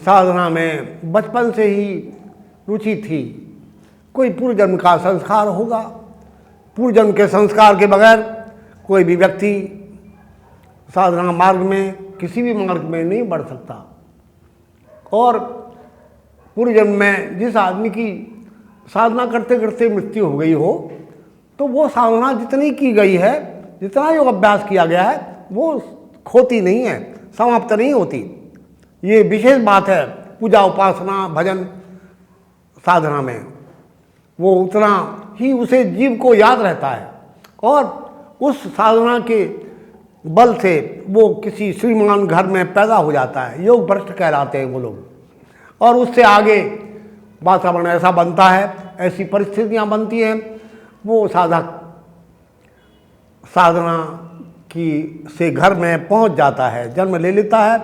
साधना में बचपन से ही रुचि थी। कोई पूर्व जन्म का संस्कार होगा। पूर्व जन्म के संस्कार के बगैर कोई भी व्यक्ति साधना मार्ग में, किसी भी मार्ग में नहीं बढ़ सकता। और पूर्व जन्म में जिस आदमी की साधना करते करते मृत्यु हो गई हो, तो वो साधना जितनी की गई है, जितना योग अभ्यास किया गया है, वो खोती नहीं है, समाप्त नहीं होती। ये विशेष बात है पूजा, उपासना, भजन, साधना में। वो उतना ही उसे जीव को याद रहता है और उस साधना के बल से वो किसी श्रीमान घर में पैदा हो जाता है। योग भ्रष्ट कहलाते हैं वो लोग। और उससे आगे वातावरण ऐसा बनता है, ऐसी परिस्थितियां बनती हैं, वो साधक साधना की से घर में पहुंच जाता है, जन्म ले लेता है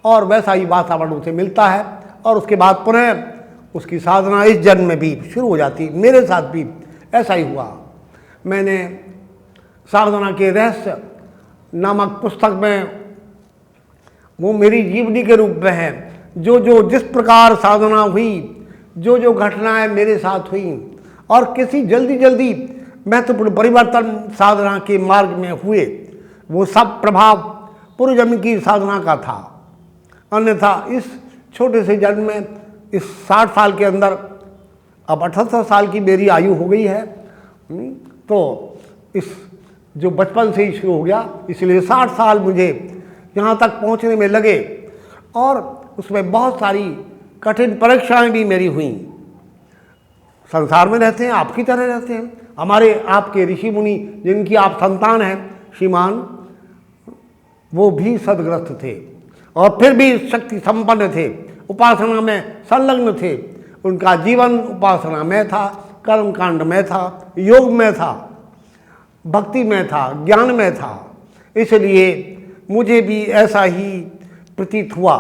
और वैसा ही वातावरण उसे मिलता है। और उसके बाद पुनः उसकी साधना इस जन्म में भी शुरू हो जाती। मेरे साथ भी ऐसा ही हुआ। मैंने साधना के रहस्य नामक पुस्तक में, वो मेरी जीवनी के रूप में है, जो जिस प्रकार साधना हुई, जो घटनाएं मेरे साथ हुई और किसी जल्दी महत्वपूर्ण परिवर्तन साधना के मार्ग में हुए, वो सब प्रभाव पूर्व जन्म की साधना का था। अन्यथा इस छोटे से जन्म में, इस 60 साल के अंदर, अब 78 साल की मेरी आयु हो गई है, तो इस जो बचपन से ही शुरू हो गया, इसलिए 60 साल मुझे यहाँ तक पहुँचने में लगे और उसमें बहुत सारी कठिन परीक्षाएं भी मेरी हुई। संसार में रहते हैं, आपकी तरह रहते हैं। हमारे आपके ऋषि मुनि जिनकी आप संतान हैं श्रीमान, वो भी सदग्रस्त थे और फिर भी शक्ति संपन्न थे, उपासना में संलग्न थे। उनका जीवन उपासना में था, कर्मकांड में था, योग में था, भक्ति में था, ज्ञान में था। इसलिए मुझे भी ऐसा ही प्रतीत हुआ।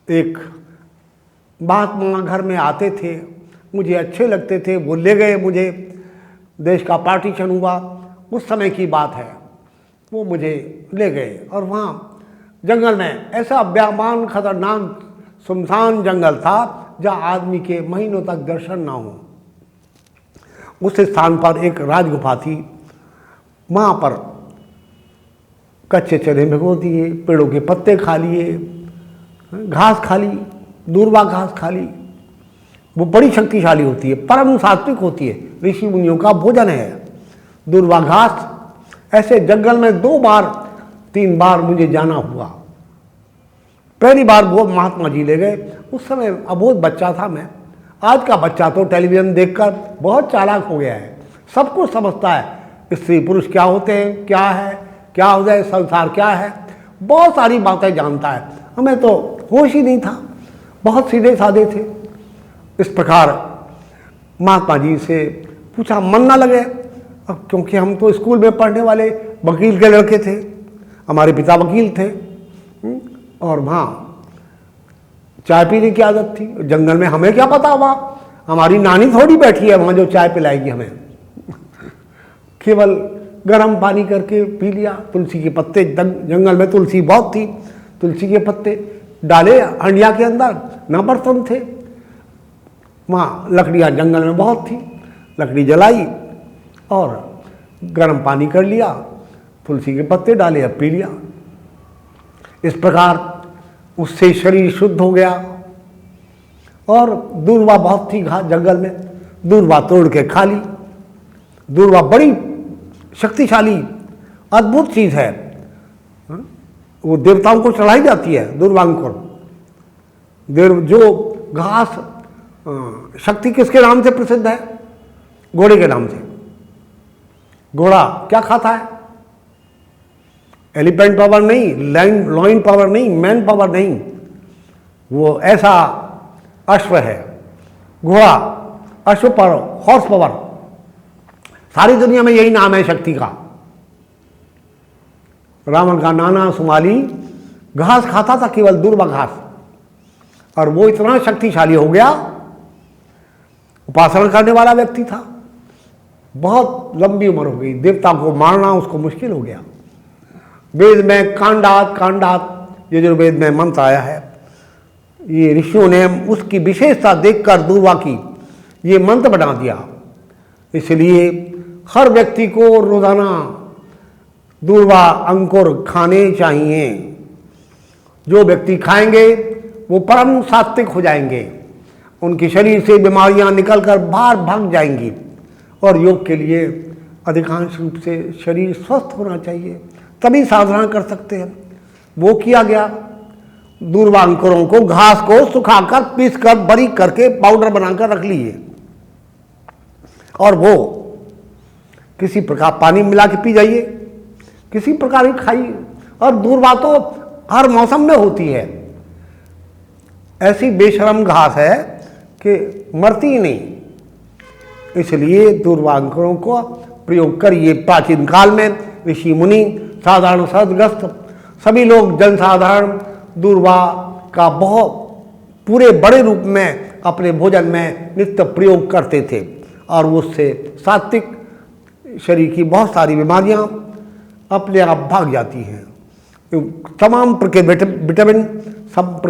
एक महात्मा घर में आते थे, मुझे अच्छे लगते थे, वो ले गए मुझे। देश का पार्टीशन हुआ, उस समय की बात है, वो मुझे ले गए और वहाँ जंगल में ऐसा व्यामान खतरनाक सुनसान जंगल था जहाँ आदमी के महीनों तक दर्शन ना हो। उस स्थान पर एक राजगुफा थी, वहाँ पर कच्चे चने भिगो दिए, पेड़ों के पत्ते खा लिए, घास खा ली, दूर्वा घास खा ली। वो बड़ी शक्तिशाली होती है, परम सात्विक होती है, ऋषि मुनियों का भोजन है दूर्वा घास। ऐसे जंगल में 2 बार 3 बार मुझे जाना हुआ। पहली बार वो महात्मा जी ले गए, उस समय अबोध बच्चा था मैं। आज का बच्चा तो टेलीविज़न देखकर बहुत चालाक हो गया है, सब कुछ समझता है, स्त्री पुरुष क्या होते हैं, क्या है, क्या हो जाए, संसार क्या है, बहुत सारी बातें जानता है। हमें तो होश ही नहीं था, बहुत सीधे साधे थे। इस प्रकार महात्मा जी से पूछा, मन ना लगे, क्योंकि हम तो स्कूल में पढ़ने वाले वकील के लड़के थे, हमारे पिता वकील थे और वहाँ चाय पीने की आदत थी। जंगल में हमें क्या पता, वहाँ हमारी नानी थोड़ी बैठी है वहाँ जो चाय पिलाएगी हमें। केवल गर्म पानी करके पी लिया। तुलसी के पत्ते, जंगल में तुलसी बहुत थी, तुलसी के पत्ते डाले हंडिया के अंदर, ना बर्तन थे। वहाँ लकड़ियाँ जंगल में बहुत थी, लकड़ी जलाई और गर्म पानी कर लिया, तुलसी के पत्ते डाले, अब पी लिया। इस प्रकार उससे शरीर शुद्ध हो गया। और दूर्वा बहुत थी घास जंगल में, दूर्वा तोड़ के खा ली। दूर्वा बड़ी शक्तिशाली अद्भुत चीज़ है, वो देवताओं को चढ़ाई जाती है। दूर्वांकुर जो घास, शक्ति किसके नाम से प्रसिद्ध है? घोड़े के नाम से। घोड़ा क्या खाता है? एलिफेंट पावर नहीं, लॉइन पावर नहीं, मैन पावर नहीं, वो ऐसा अश्व है। घोड़ा, अश्व पर हॉर्स पावर। सारी दुनिया में यही नाम है शक्ति का। रावण का नाना सुमाली घास खाता था, केवल दूर्वा घास, और वो इतना शक्तिशाली हो गया। उपासना करने वाला व्यक्ति था, बहुत लंबी उम्र हो गई, देवता को मारना उसको मुश्किल हो गया। वेद में कांडात, यजुर्वेद में मंत्र आया है, ये ऋषियों ने उसकी विशेषता देखकर दूर्वा की ये मंत्र बना दिया। इसलिए हर व्यक्ति को रोजाना दूर्वा अंकुर खाने चाहिए। जो व्यक्ति खाएंगे वो परम सात्विक हो जाएंगे, उनके शरीर से बीमारियां निकलकर बाहर भाग जाएंगी और योग के लिए अधिकांश रूप से शरीर स्वस्थ होना चाहिए, तभी साधना कर सकते हैं। वो किया गया। दूर्वा अंकुरों को, घास को सुखाकर पीसकर बारीक करके पाउडर बनाकर रख लीजिए और वो किसी प्रकार पानी मिला के पी जाइए, किसी प्रकार ही खाइए। और दूर्वा तो हर मौसम में होती है, ऐसी बेशरम घास है कि मरती ही नहीं। इसलिए दूर्वा अंकुरों को प्रयोग करिए। प्राचीन काल में ऋषि मुनि, साधारण सदग्रस्त सभी लोग, जनसाधारण दूर्वा का बहुत पूरे बड़े रूप में अपने भोजन में नित्य प्रयोग करते थे और उससे सात्विक शरीर की बहुत सारी बीमारियां अपने आप भाग जाती हैं। तमाम विटामिन, सब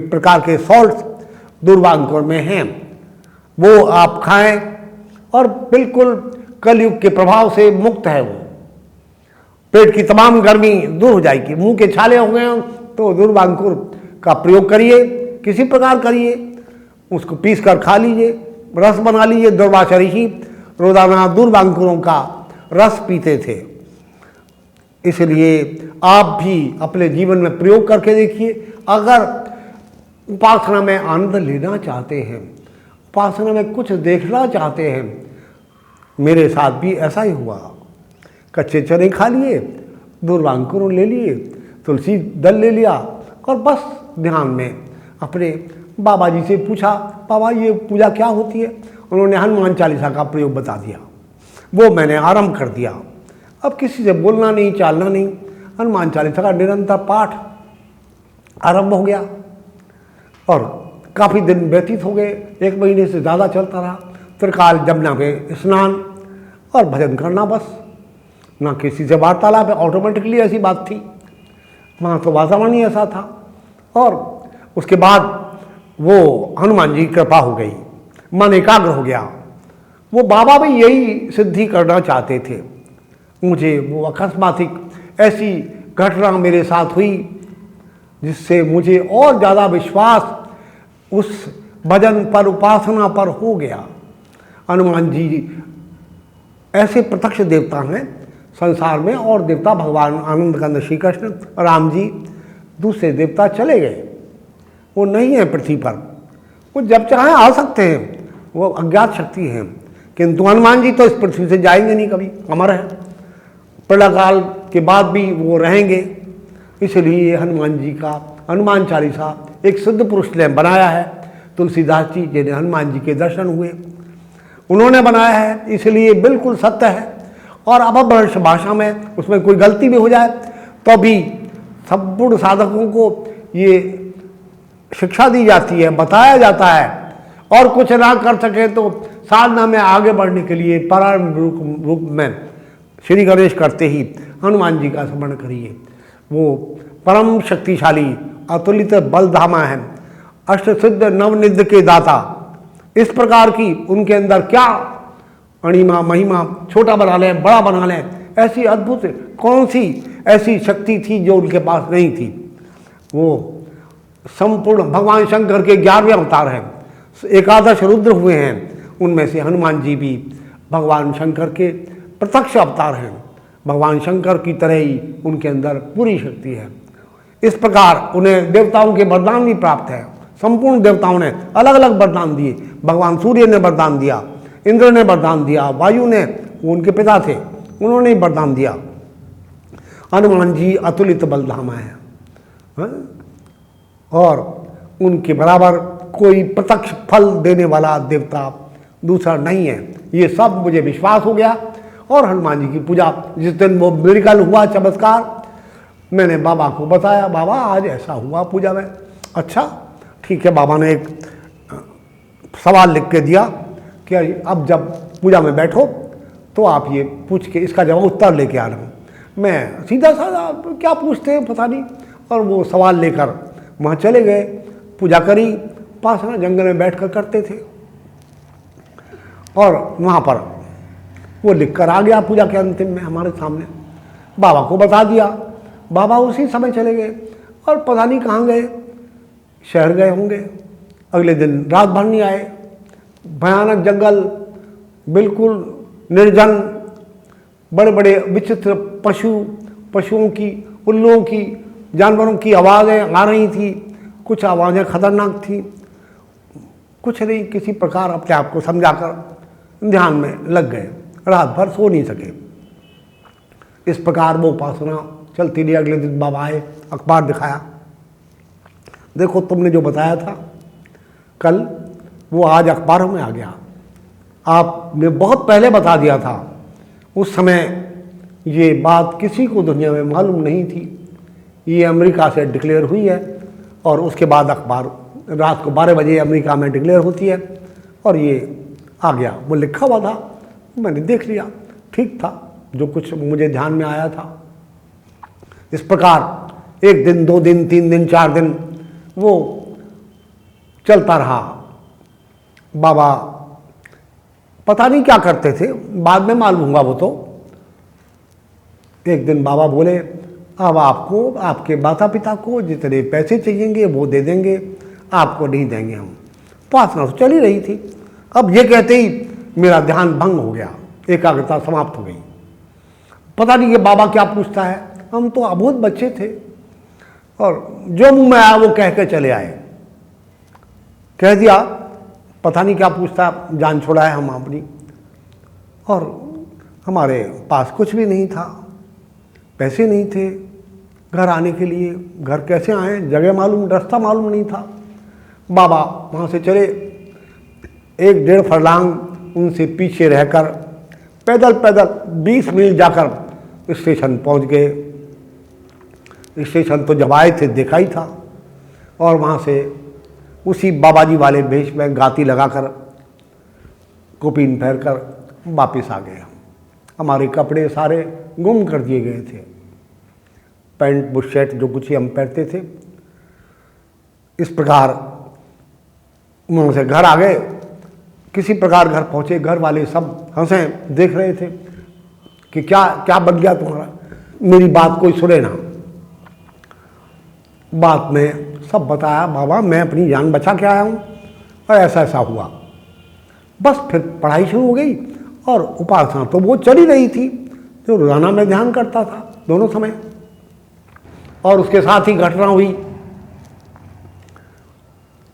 प्रकार के सॉल्ट्स दूर्वा अंकुर में हैं, वो आप खाएं और बिल्कुल कलयुग के प्रभाव से मुक्त है। वो पेट की तमाम गर्मी दूर हो जाएगी। मुंह के छाले हो गए तो दूर्वा अंकुर का प्रयोग करिए, किसी प्रकार करिए, उसको पीस कर खा लीजिए, रस बना लीजिए। दूर्वासा ऋषि रोजाना दूर्वा अंकुरों का रस पीते थे। इसलिए आप भी अपने जीवन में प्रयोग करके देखिए। अगर उपासना में आनंद लेना चाहते हैं, उपासना में कुछ देखना चाहते हैं, मेरे साथ भी ऐसा ही हुआ। कच्चे चने खा लिए, दूर्वा अंकुर ले लिए, तुलसी दल ले लिया और बस ध्यान में अपने बाबा जी से पूछा, बाबा ये पूजा क्या होती है? उन्होंने हनुमान चालीसा का प्रयोग बता दिया। वो मैंने आरंभ कर दिया। अब किसी से बोलना नहीं, चालना नहीं, हनुमान चालीसा का निरंतर पाठ आरंभ हो गया और काफ़ी दिन व्यतीत हो गए। 1 महीने से ज़्यादा चलता रहा। त्रिकाल जमुना पे स्नान और भजन करना, बस ना किसी से वार्तालाप है। ऑटोमेटिकली ऐसी बात थी, वहाँ तो वातावरण ही ऐसा था। और उसके बाद वो हनुमान जी की कृपा हो गई, मन एकाग्र हो गया। वो बाबा भी यही सिद्धि करना चाहते थे। मुझे वो अकस्मातिक ऐसी घटना मेरे साथ हुई जिससे मुझे और ज़्यादा विश्वास उस भजन पर, उपासना पर हो गया। हनुमान जी ऐसे प्रत्यक्ष देवता हैं संसार में, और देवता भगवान आनंद कंद श्री कृष्ण, राम जी, दूसरे देवता चले गए, वो नहीं है पृथ्वी पर। वो जब चाहे आ सकते हैं, वो अज्ञात शक्ति हैं, किंतु हनुमान जी तो इस पृथ्वी से जाएंगे नहीं, कभी अमर है। प्रलय काल के बाद भी वो रहेंगे। इसलिए हनुमान जी का हनुमान चालीसा एक सिद्ध पुरुष ने बनाया है। तुलसीदास जी जिन्हें हनुमान जी के दर्शन हुए, उन्होंने बनाया है, इसलिए बिल्कुल सत्य है। और अपभ्रंश भाषा में उसमें कोई गलती भी हो जाए तो भी संपूर्ण साधकों को ये शिक्षा दी जाती है, बताया जाता है। और कुछ ना कर सके तो साधना में आगे बढ़ने के लिए प्रारंभ रूप में श्री गणेश करते ही हनुमान जी का स्मरण करिए। वो परम शक्तिशाली अतुलित बलधामा है, अष्ट सिद्ध नवनिध के दाता। इस प्रकार की उनके अंदर क्या अणिमा महिमा, छोटा बना लें, बड़ा बना लें, ऐसी अद्भुत कौन सी ऐसी शक्ति थी जो उनके पास नहीं थी। वो संपूर्ण भगवान शंकर के 11वें अवतार हैं, 11 रुद्र हुए हैं, उनमें से हनुमान जी भी भगवान शंकर के प्रत्यक्ष अवतार हैं। भगवान शंकर की तरह ही उनके अंदर पूरी शक्ति है। इस प्रकार उन्हें देवताओं के वरदान भी प्राप्त है। संपूर्ण देवताओं ने अलग अलग वरदान दिए। भगवान सूर्य ने वरदान दिया, इंद्र ने वरदान दिया, वायु ने, वो उनके पिता थे, उन्होंने ही वरदान दिया। हनुमान जी अतुलित बलधामा है, और उनके बराबर कोई प्रत्यक्ष फल देने वाला देवता दूसरा नहीं है। ये सब मुझे विश्वास हो गया। और हनुमान जी की पूजा, जिस दिन वो मिरेकल हुआ, चमत्कार, मैंने बाबा को बताया, बाबा आज ऐसा हुआ पूजा में। अच्छा ठीक है। बाबा ने एक सवाल लिख के दिया कि अब जब पूजा में बैठो तो आप ये पूछ के इसका जवाब उत्तर लेके आना। मैं सीधा साधा क्या पूछते हैं पता नहीं, और वो सवाल लेकर वहाँ चले गए। पूजा करी, उपासना जंगल में बैठकर करते थे। और वहाँ पर वो लिख कर आ गया पूजा के अंतिम में हमारे सामने, बाबा को बता दिया। बाबा उसी समय चले गए और पता नहीं कहाँ गए, शहर गए होंगे। अगले दिन रात भर नहीं आए। भयानक जंगल, बिल्कुल निर्जन, बड़े बड़े विचित्र पशुओं की, उल्लुओं की, जानवरों की आवाज़ें आ रही थी। कुछ आवाज़ें खतरनाक थी। कुछ नहीं, किसी प्रकार अपने आप को समझाकर ध्यान में लग गए। रात भर सो नहीं सके। इस प्रकार वो उपासना चलती रही। अगले दिन बाबा आए, अखबार दिखाया, देखो तुमने जो बताया था कल, वो आज अखबारों में आ गया। आपने बहुत पहले बता दिया था, उस समय ये बात किसी को दुनिया में मालूम नहीं थी। ये अमेरिका से डिक्लेयर हुई है और उसके बाद अखबार रात को 12 बजे अमेरिका में डिक्लेयर होती है और ये आ गया। वो लिखा हुआ था, मैंने देख लिया, ठीक था, जो कुछ मुझे ध्यान में आया था। इस प्रकार 1 दिन, 2 दिन, 3 दिन, 4 दिन वो चलता रहा। बाबा पता नहीं क्या करते थे, बाद में मालूम होगा वो तो। एक दिन बाबा बोले, अब आपको, आपके माता पिता को जितने पैसे चाहिएंगे वो दे देंगे, आपको नहीं देंगे हम। उपासना तो चली रही थी। अब ये कहते ही मेरा ध्यान भंग हो गया, एकाग्रता समाप्त हो गई। पता नहीं ये बाबा क्या पूछता है, हम तो अबोध बच्चे थे और जो मुंह में आया वो कह के चले आए। कह दिया, पता नहीं क्या पूछता, जान छोड़ा है हम अपनी। और हमारे पास कुछ भी नहीं था, पैसे नहीं थे घर आने के लिए। घर कैसे आए, जगह मालूम, रास्ता मालूम नहीं था। बाबा वहाँ से चले, 1-1.5 फरलांग उनसे पीछे रहकर पैदल पैदल 20 मील जाकर स्टेशन पहुँच गए। स्टेशन तो जब आए थे देखा ही था। और वहाँ से उसी बाबा जी वाले भेष में गाती लगाकर, कुपीन पहन कर वापस आ गए। हमारे कपड़े सारे गुम कर दिए गए थे, पैंट बुशर्ट जो कुछ ही हम पहनते थे। इस प्रकार वहाँ से घर आ गए। किसी प्रकार घर पहुँचे, घर वाले सब हंसे, देख रहे थे कि क्या क्या बन गया तुम्हारा। मेरी बात कोई सुने ना। बात में सब बताया, बाबा मैं अपनी जान बचा के आया हूँ और ऐसा ऐसा हुआ। बस फिर पढ़ाई शुरू हो गई और उपासना तो वो चली रही थी जो रोजाना में ध्यान करता था दोनों समय। और उसके साथ ही घटना हुई,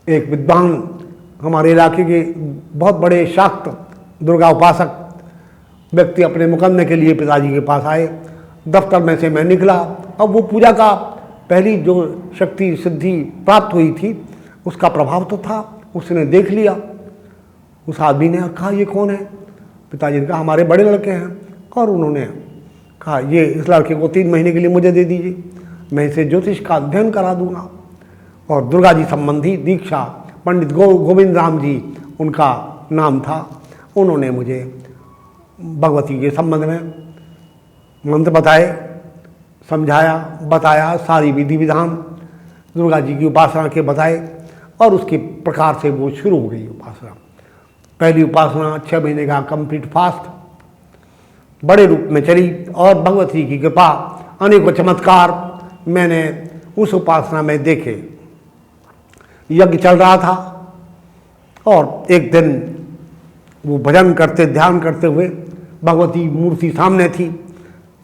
एक विद्वान हमारे इलाके के बहुत बड़े शाक्त दुर्गा उपासक व्यक्ति अपने मुकदमे के लिए पिताजी के पास आए। दफ्तर में से मैं निकला। अब वो पूजा का पहली जो शक्ति सिद्धि प्राप्त हुई थी उसका प्रभाव तो था। उसने देख लिया। उस आदमी ने कहा, ये कौन है? पिताजी ने कहा, हमारे बड़े लड़के हैं। और उन्होंने कहा, ये इस लड़के को 3 महीने के लिए मुझे दे दीजिए, मैं इसे ज्योतिष का अध्ययन करा दूंगा। और दुर्गा जी संबंधी दीक्षा, पंडित गोविंद राम जी उनका नाम था, उन्होंने मुझे भगवती के संबंध में मंत्र बताए, समझाया, बताया, सारी विधि विधान दुर्गा जी की उपासना के बताए। और उसके प्रकार से वो शुरू हो गई उपासना। पहली उपासना 6 महीने का कंप्लीट फास्ट बड़े रूप में चली और भगवती की कृपा, अनेकों चमत्कार मैंने उस उपासना में देखे। यज्ञ चल रहा था और एक दिन वो भजन करते, ध्यान करते हुए, भगवती मूर्ति सामने थी।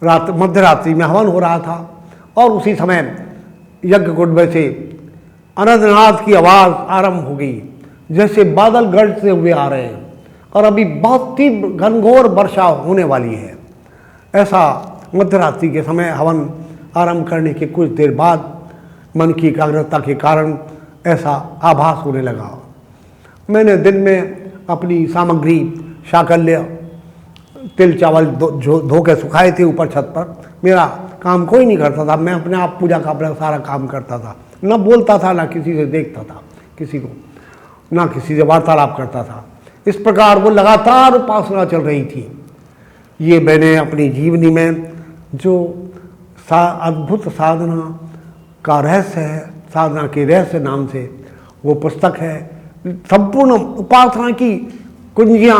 रात मध्य रात्रि में हवन हो रहा था और उसी समय यज्ञ कुंड में से अनंतनाद की आवाज़ आरंभ हो गई, जैसे बादल गरजते हुए आ रहे हैं और अभी बहुत तीव्र घनघोर वर्षा होने वाली है। ऐसा मध्यरात्रि के समय हवन आरंभ करने के कुछ देर बाद मन की एकाग्रता के कारण ऐसा आभास होने लगा। मैंने दिन में अपनी सामग्री, शाकल्य, तिल चावल धो के सुखाए थे ऊपर छत पर। मेरा काम कोई नहीं करता था, मैं अपने आप पूजा का अपना सारा काम करता था। न बोलता था, ना किसी से देखता था किसी को, ना किसी से वार्तालाप करता था। इस प्रकार वो लगातार उपासना चल रही थी। ये मैंने अपनी जीवनी में जो अद्भुत साधना का रहस्य है, साधना के रहस्य नाम से वो पुस्तक है। संपूर्ण उपासना की कुंजियाँ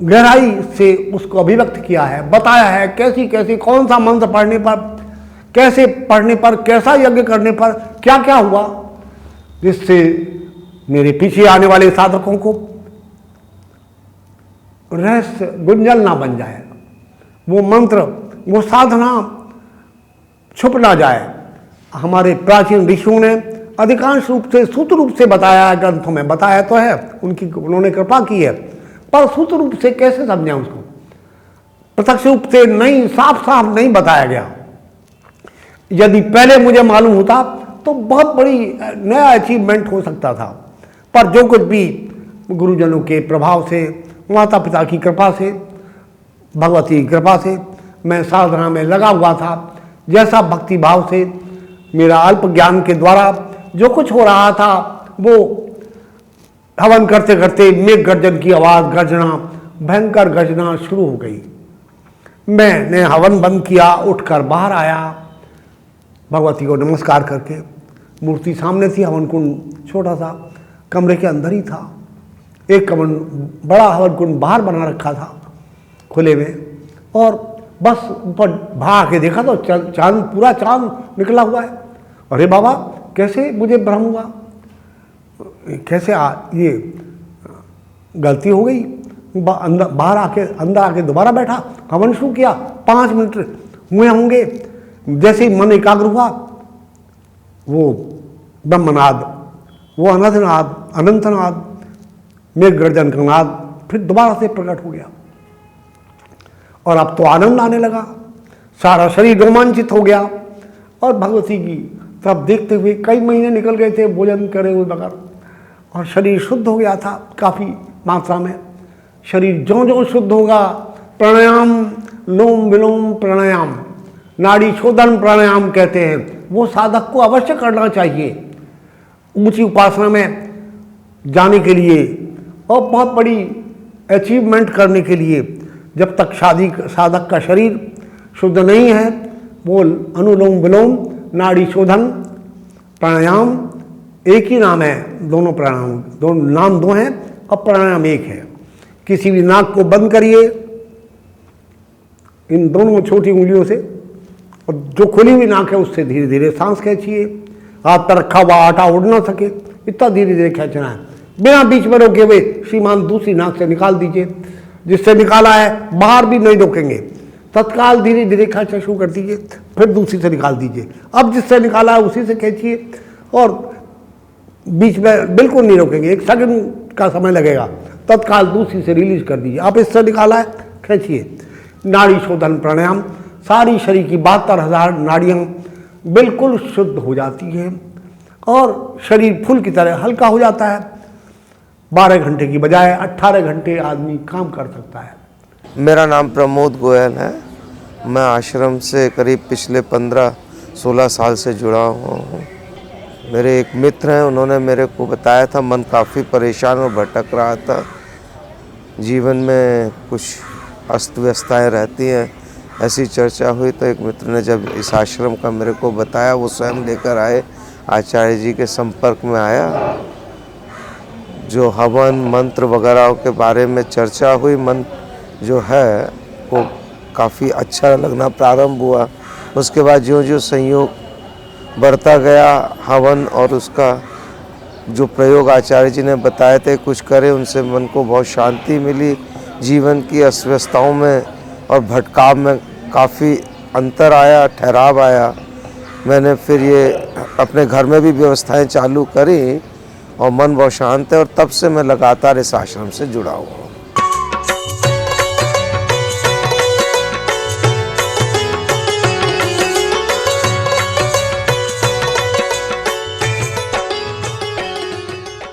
गहराई से उसको अभिव्यक्त किया है, बताया है कैसी कैसी कौन सा मंत्र पढ़ने पर, कैसे पढ़ने पर, कैसा यज्ञ करने पर क्या क्या हुआ, जिससे मेरे पीछे आने वाले साधकों को रहस्य गुंजल ना बन जाए, वो मंत्र वो साधना छुप ना जाए। हमारे प्राचीन ऋषियों ने अधिकांश रूप से सूत्र रूप से बताया है, ग्रंथों में बताया तो है, उन्होंने कृपा की है, पर सूत्र रूप से कैसे समझें उसको, प्रत्यक्ष रूप से नहीं, साफ साफ नहीं बताया गया। यदि पहले मुझे मालूम होता तो बहुत बड़ी नया अचीवमेंट हो सकता था, पर जो कुछ भी गुरुजनों के प्रभाव से, माता पिता की कृपा से, भगवती की कृपा से मैं साधना में लगा हुआ था। जैसा भक्ति भाव से मेरा अल्प ज्ञान के द्वारा जो कुछ हो रहा था, वो हवन करते करते मेघ गर्जन की आवाज़, गर्जना, भयंकर गर्जना शुरू हो गई। मैंने हवन बंद किया, उठकर बाहर आया, भगवती को नमस्कार करके। मूर्ति सामने थी, हवन कुंड छोटा सा कमरे के अंदर ही था। एक बड़ा हवन कुंड बाहर बना रखा था खुले में, और बस ऊपर भाग के देखा तो चांद, पूरा चांद निकला हुआ है। अरे बाबा, कैसे मुझे भ्रम हुआ, कैसे ये गलती हो गई। बाहर आके अंदर आके दोबारा बैठा, हवन शुरू किया। 5 मिनट हुए होंगे, जैसे ही मन एकाग्र हुआ, वो ब्रह्मनाद, वो अनंतनाद, अनंतनाद, मेघ गर्जन का नाद फिर दोबारा से प्रकट हो गया। और अब तो आनंद आने लगा, सारा शरीर रोमांचित हो गया। और भगवती की तब देखते हुए कई महीने निकल गए थे भोजन करे हुए बगैर, और शरीर शुद्ध हो गया था काफ़ी मात्रा में। शरीर ज्यों ज्यों शुद्ध होगा, प्राणायाम, लोम विलोम प्राणायाम, नाड़ी शोधन प्राणायाम कहते हैं, वो साधक को अवश्य करना चाहिए ऊंची उपासना में जाने के लिए और बहुत बड़ी अचीवमेंट करने के लिए। जब तक साधक का शरीर शुद्ध नहीं है, वो अनुलोम विलोम, नाड़ी शोधन, प्राणायाम एक ही नाम है, दोनों प्राणायाम, दोनों नाम दो हैं और प्राणायाम एक है। किसी भी नाक को बंद करिए इन दोनों छोटी उंगलियों से, और जो खुली हुई नाक है उससे धीरे धीरे सांस खींचिए। हाथ पर रखा हुआ आटा उड़ ना सके, इतना धीरे धीरे खींचना है, बिना बीच में रोके हुए। श्रीमान दूसरी नाक से निकाल दीजिए, जिससे निकाला है बाहर भी नहीं रोकेंगे, तत्काल धीरे धीरे खींचना शुरू कर दीजिए, फिर दूसरी से निकाल दीजिए। अब जिससे निकाला है उसी से खींचिए, और बीच में बिल्कुल नहीं रोकेंगे, 1 सेकंड का समय लगेगा, तत्काल दूसरी से रिलीज कर दीजिए। अब इससे निकाला है, खींचिए। नाड़ी शोधन प्राणायाम, सारी शरीर की 72,000 नाड़ियाँ बिल्कुल शुद्ध हो जाती हैं और शरीर फूल की तरह हल्का हो जाता है। 12 घंटे की बजाय 18 घंटे आदमी काम कर सकता है। मेरा नाम प्रमोद गोयल है। मैं आश्रम से करीब पिछले 15-16 साल से जुड़ा हुआ हूँ। मेरे एक मित्र हैं, उन्होंने मेरे को बताया था, मन काफ़ी परेशान और भटक रहा था, जीवन में कुछ अस्त व्यस्तताएँ रहती हैं। ऐसी चर्चा हुई तो एक मित्र ने जब इस आश्रम का मेरे को बताया, वो स्वयं लेकर आए, आचार्य जी के संपर्क में आया। जो हवन मंत्र वगैरह के बारे में चर्चा हुई, मन जो है वो काफ़ी अच्छा लगना प्रारंभ हुआ। उसके बाद ज्यों-ज्यों संयोग बढ़ता गया, हवन और उसका जो प्रयोग आचार्य जी ने बताए थे कुछ करे, उनसे मन को बहुत शांति मिली। जीवन की अस्वस्थताओं में और भटकाव में काफ़ी अंतर आया, ठहराव आया। मैंने फिर ये अपने घर में भी व्यवस्थाएं चालू करी और मन बहुत शांत है, और तब से मैं लगातार इस आश्रम से जुड़ा हुआ हूँ।